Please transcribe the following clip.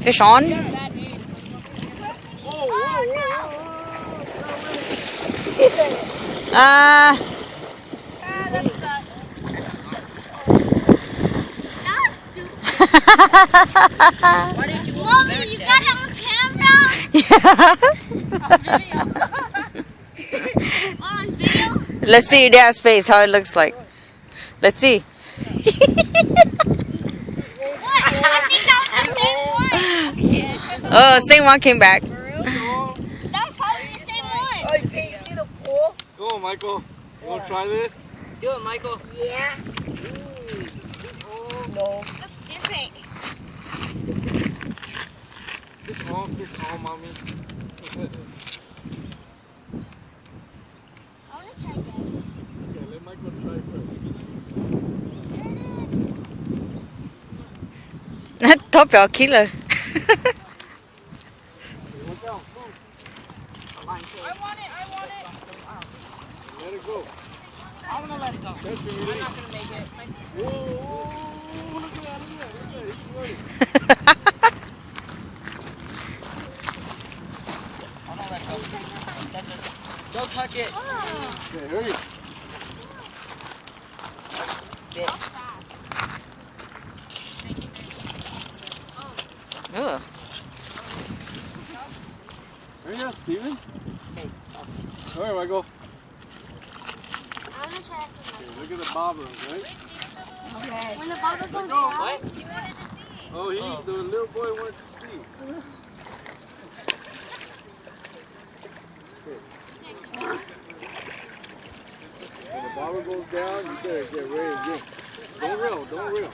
Fish on? Why did you Mommy, you got it on camera? Yeah. On video? Let's see your dad's face, how it looks like. Let's see. What? I think that was the same one. Oh, same one came back. That was probably the same one. Oh, can you see the pool? Go on, Michael. You want to try this? Do it, Michael. Yeah. No. That's different. Fish on, mommy. I want to try that. Yeah, let Michael try first. 代表 killer. Watch out, move. I want it. Let it go. I'm gonna let it go. That's I'm not gonna make it. Whoa, look at that, He's running. I'm gonna let it go. Don't touch it. Okay, hurry. Ugh. Hurry up, Steven. All right, Michael. I want to try it. Okay, look at the bobber, right? Okay. When the bubble goes down, What? you wanted to see. Oh, the little boy wanted to see. When the bobber goes down, you better get ready again. Don't reel.